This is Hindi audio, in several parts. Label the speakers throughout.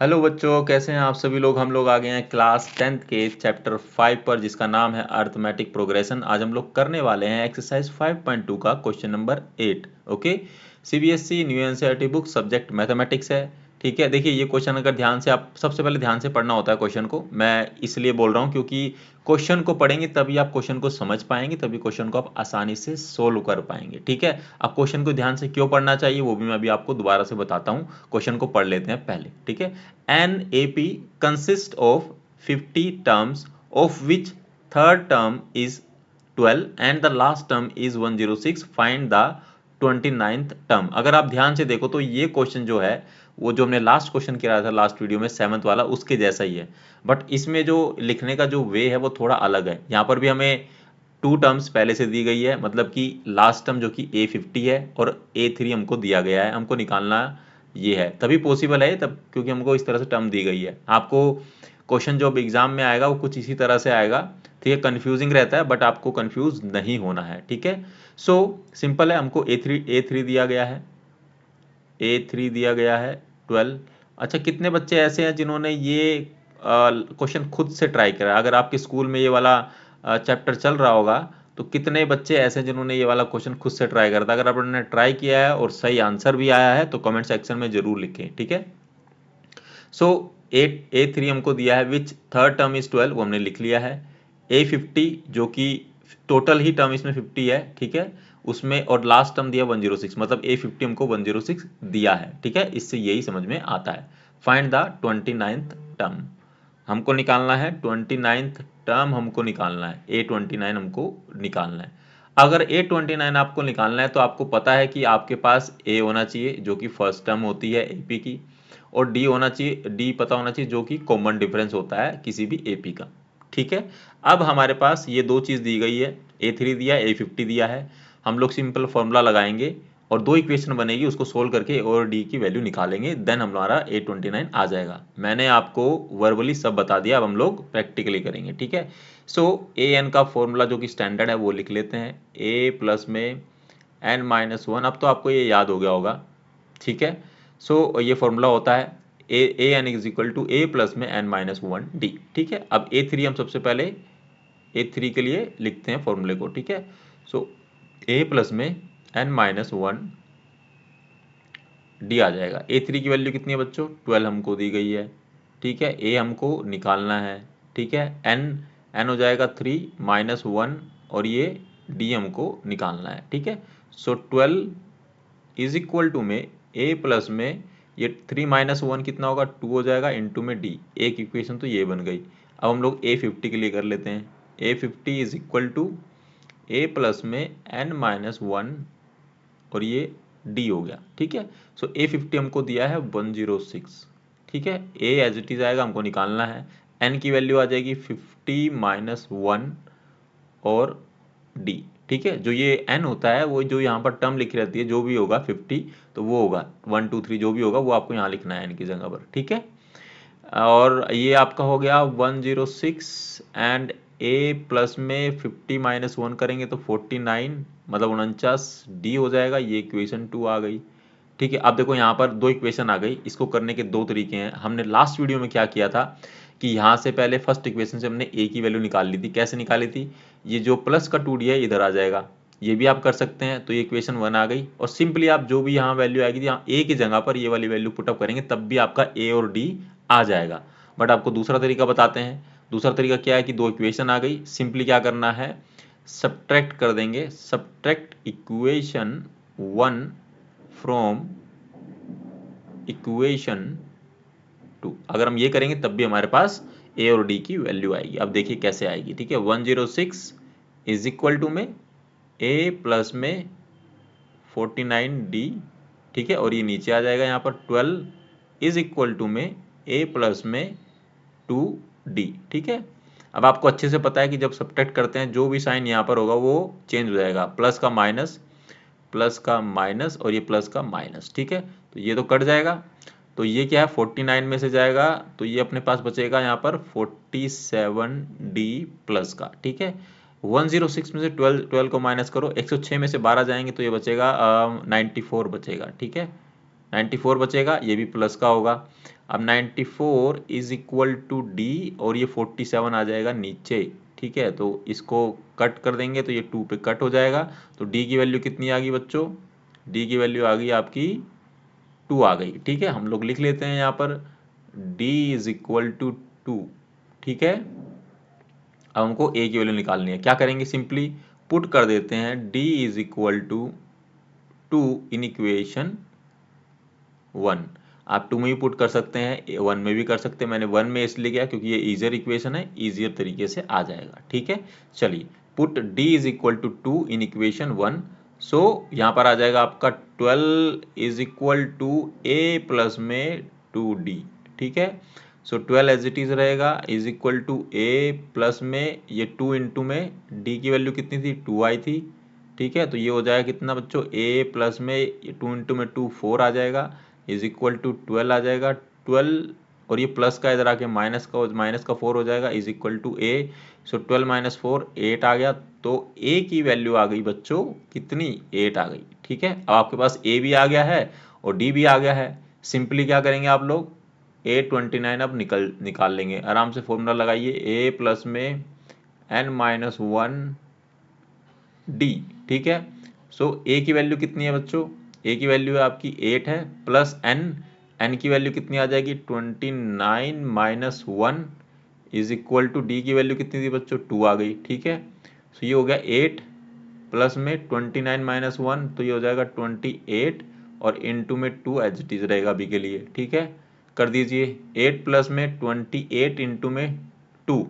Speaker 1: हेलो बच्चों, कैसे हैं आप सभी लोग। हम लोग आ गए हैं क्लास 10th के चैप्टर 5 पर, जिसका नाम है अर्थमेटिक प्रोग्रेशन। आज हम लोग करने वाले हैं एक्सरसाइज 5.2 का question number 8। Okay, CBSE new NCERT book, subject mathematics है। ठीक है, देखिए ये क्वेश्चन अगर ध्यान से, आप सबसे पहले ध्यान से पढ़ना होता है क्वेश्चन को। मैं इसलिए बोल रहा हूँ क्योंकि क्वेश्चन को पढ़ेंगे तभी आप क्वेश्चन को समझ पाएंगे, तभी क्वेश्चन को आप आसानी से सोल्व कर पाएंगे। ठीक है, अब क्वेश्चन को ध्यान से क्यों पढ़ना चाहिए वो भी मैं अभी आपको दोबारा से बताता हूँ। क्वेश्चन को पढ़ लेते हैं पहले। ठीक है, an AP consists of 50 terms, of which third term is 12 and the last term is 106. Find the 29th term। अगर आप ध्यान से देखो तो ये क्वेश्चन जो है वो जो हमने लास्ट क्वेश्चन किया था लास्ट वीडियो में 7th वाला, उसके जैसा ही है। बट इसमें जो लिखने का जो वे है वो थोड़ा अलग है। यहाँ पर भी हमें 2 टर्म्स पहले से दी गई है, मतलब कि लास्ट टर्म जो कि A50 है और A3 हमको दिया गया है, हमको निकालना ये है। तभी पॉसिबल है तब, क्योंकि हमको इस तरह से टर्म दी गई है। आपको क्वेश्चन जो एग्जाम में आएगा वो कुछ इसी तरह से आएगा। ठीक है, कंफ्यूजिंग रहता है बट आपको कंफ्यूज नहीं होना है। ठीक है, सो सिंपल है। हमको A3 दिया गया है, A3 दिया गया है 12। अच्छा, कितने बच्चे ऐसे हैं जिन्होंने ये क्वेश्चन खुद से ट्राई करा। अगर आपके स्कूल में ये वाला चैप्टर चल रहा होगा तो कितने बच्चे ऐसे हैं जिन्होंने ये वाला क्वेश्चन खुद से ट्राई करा था। अगर आपने ट्राई किया है और सही आंसर भी आया है तो कमेंट सेक्शन में जरूर लिखें। ठीक है, सो A3 हमको दिया है विच थर्ड टर्म इज 12, वो हमने लिख लिया है। A50 जो कि टोटल ही टर्म इसमें 50 है। ठीक है, उसमें और लास्ट टर्म दिया 106, मतलब A50 हमको 106 दिया है। ठीक है, इससे यही समझ में आता है। Find the 29th term. हमको निकालना है 29th टर्म, हमको निकालना है A29 हमको निकालना है। अगर A29 आपको निकालना है तो आपको पता है कि आपके पास A होना चाहिए जो कि फर्स्ट टर्म होती है AP की, और डी होना चाहिए, डी पता होना चाहिए जो कि कॉमन डिफरेंस होता है किसी भी एपी का। ठीक है, अब हमारे पास ये दो चीज़ दी गई है, A3 दिया है, A50 दिया है। हम लोग सिंपल फॉर्मूला लगाएंगे और दो इक्वेशन बनेगी, उसको सोल्व करके और डी की वैल्यू निकालेंगे, देन हमारा A29 आ जाएगा। मैंने आपको वर्बली सब बता दिया, अब हम लोग प्रैक्टिकली करेंगे। ठीक है, सो an का फॉर्मूला जो कि स्टैंडर्ड है वो लिख लेते हैं, a प्लस में n-1। अब तो आपको ये याद हो गया होगा। ठीक है, सो ये फॉर्मूला होता है A N is equal to A plus में n-1 डी। ठीक है, अब A3 हम सबसे पहले A3 के लिए लिखते हैं फॉर्मूले को। ठीक है, सो ए प्लस में n-1 डी आ जाएगा। A3 की वैल्यू कितनी है बच्चों, 12 हमको दी गई है। ठीक है, ए हमको निकालना है। ठीक है, एन हो जाएगा 3 -1 और ये डी हमको निकालना है। ठीक है, सो 12 इज इक्वल टू में ए प्लस में ये 3 -1 कितना होगा, 2 हो जाएगा, इंटू में डी। एक इक्वेशन तो ये बन गई। अब हम लोग A50 के लिए कर लेते हैं। A50 is equal to A plus में n-1 और ये डी हो गया। ठीक है, सो A50 हमको दिया है 106। ठीक है, ए एज इट इज आएगा, हमको निकालना है। n की वैल्यू आ जाएगी 50 -1 और डी। ठीक है, जो ये n होता है वो जो यहाँ पर टर्म लिखी रहती है, जो भी होगा 50 तो वो होगा 1 2 3, जो भी होगा वो आपको यहाँ लिखना है n की जगह पर। ठीक है, और ये आपका हो गया 106 एंड a प्लस में 50 -1 करेंगे तो 49, मतलब 49 डी हो जाएगा। ये इक्वेशन 2 आ गई। ठीक है, अब देखो यहाँ पर दो इक्वेशन आ गई। इसको करने के दो तरीके हैं। हमने लास्ट वीडियो में क्या किया था कि यहाँ से पहले फर्स्ट इक्वेशन से हमने a की वैल्यू निकाल ली थी। कैसे निकाली थी, ये जो प्लस का 2d है इधर आ जाएगा, ये भी आप कर सकते हैं। तो ये इक्वेशन 1 आ गई, और सिंपली आप जो भी यहाँ वैल्यू आएगी यहाँ a की जगह पर ये वाली वैल्यू पुटअप करेंगे, तब भी आपका a और d आ जाएगा। बट आपको दूसरा तरीका बताते हैं। दूसरा तरीका क्या है कि दो इक्वेशन आ गई, सिंपली क्या करना है, सब्ट्रैक्ट कर देंगे। Subtract equation 1 from equation 2। अगर हम ये करेंगे तब भी हमारे पास a और d की वैल्यू आएगी। अब देखिए कैसे आएगी। ठीक है, 106 इज इक्वल टू में a प्लस में 49d। ठीक है, और ये नीचे आ जाएगा यहाँ पर 12 इज इक्वल टू में a प्लस में 2d। ठीक है, अब आपको अच्छे से पता है कि जब सब्ट्रैक्ट करते हैं जो भी साइन यहाँ पर होगा वो चेंज हो जाएगा, प्लस का माइनस, प्लस का माइनस और ये प्लस का माइनस। ठीक है, तो ये तो कट जाएगा, तो ये क्या है 49 में से जाएगा, तो ये अपने पास बचेगा यहाँ पर 47d प्लस का। ठीक है, 106 में से 12 को माइनस करो, 106 में से 12 जाएंगे तो ये बचेगा 94 बचेगा। ठीक है, 94 बचेगा, ये भी प्लस का होगा। अब 94 इज इक्वल टू डी और ये 47 आ जाएगा नीचे, ठीक है। तो इसको कट कर देंगे तो ये 2 पे कट हो जाएगा। तो डी की वैल्यू कितनी आ गई बच्चों? डी की वैल्यू आ गई आपकी 2 आ गई, ठीक है। हम लोग लिख लेते हैं यहाँ पर d इज इक्वल टू 2, ठीक है। अब हमको a की वैल्यू निकालनी है, क्या करेंगे? सिंपली पुट कर देते हैं d is equal to 2 in equation 1। आप 2 में भी पुट कर सकते हैं, 1 में भी कर सकते हैं। मैंने 1 में इसलिए किया क्योंकि ये ईजियर इक्वेशन है, ईजियर तरीके से आ जाएगा, ठीक है। चलिए, put d is equal to 2 in equation 1। So यहाँ पर आ जाएगा आपका 12 is equal to a plus में 2d, ठीक है। सो 12 एज इट इज रहेगा is equal to a plus में ये 2 इंटू में d की वैल्यू कितनी थी? 2 आई थी, ठीक है। तो ये हो जाएगा कितना बच्चों? a प्लस में 2 इंटू में 2 4 आ जाएगा इज इक्वल टू 12 आ जाएगा। 12 और ये प्लस का इधर आके माइनस का 4 हो जाएगा is equal to a। So 12 minus 4 8 आ गया। तो a की वैल्यू आ गई बच्चों कितनी? 8 आ गई, ठीक है। अब आपके पास a भी आ गया है और d भी आ गया है। सिंपली क्या करेंगे आप लोग? a29 अब निकाल लेंगे, आराम से फॉर्मूला लगाइए, a प्लस में n माइनस 1 d, ठीक है। सो a की वैल्यू कितनी है बच्चों? a की वैल्यू आपकी 8 है प्लस n की वैल्यू कितनी आ जाएगी? 29 minus 1 is equal to d की वैल्यू कितनी थी बच्चों? 2 आ गई, ठीक है। सो ये हो गया 8 प्लस में 29 माइनस 1, तो ये हो जाएगा 28 और इनटू में 2 एज इट इज रहेगा अभी के लिए, ठीक है। कर दीजिए 8 प्लस में 28 इंटू में 2,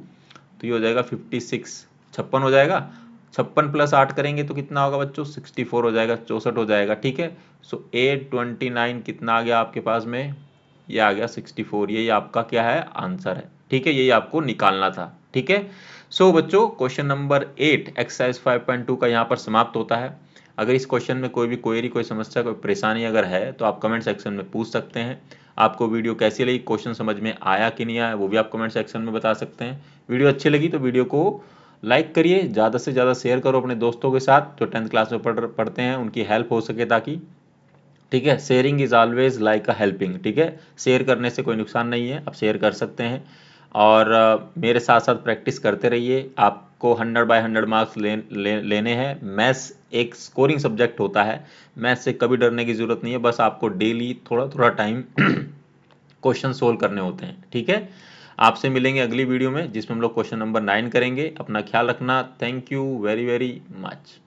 Speaker 1: तो ये हो जाएगा 56, 56 हो जाएगा। 56 प्लस 8 करेंगे तो कितना होगा बच्चों? 64 हो जाएगा, 64 हो जाएगा, ठीक है। सो 829 कितना आ गया आपके पास में? ये आ गया 64। यही आपका क्या है? आंसर है, ठीक है। यही आपको निकालना था, ठीक है। सो बच्चों, क्वेश्चन नंबर 8 एक्सरसाइज 5.2 का यहाँ पर समाप्त होता है। अगर इस क्वेश्चन में कोई भी क्वेरी, कोई समस्या, कोई परेशानी अगर है तो आप कमेंट सेक्शन में पूछ सकते हैं। आपको वीडियो कैसी लगी, क्वेश्चन समझ में आया कि नहीं आया, वो भी आप कमेंट सेक्शन में बता सकते हैं। वीडियो अच्छी लगी तो वीडियो को लाइक करिए, ज़्यादा से ज़्यादा शेयर करो अपने दोस्तों के साथ जो 10th क्लास में पढ़ते हैं, उनकी हेल्प हो सके ताकि, ठीक है। Sharing is always like a helping, ठीक है। शेयर करने से कोई नुकसान नहीं है, आप शेयर कर सकते हैं। और मेरे साथ साथ प्रैक्टिस करते रहिए। आपको 100/100 मार्क्स लेने हैं। मैथ्स एक स्कोरिंग सब्जेक्ट होता है, मैथ्स से कभी डरने की ज़रूरत नहीं है। बस आपको डेली थोड़ा थोड़ा टाइम क्वेश्चन सोल्व करने होते हैं, ठीक है। आपसे मिलेंगे अगली वीडियो में जिसमें हम लोग क्वेश्चन नंबर 9 करेंगे। अपना ख्याल रखना। Thank you very very much.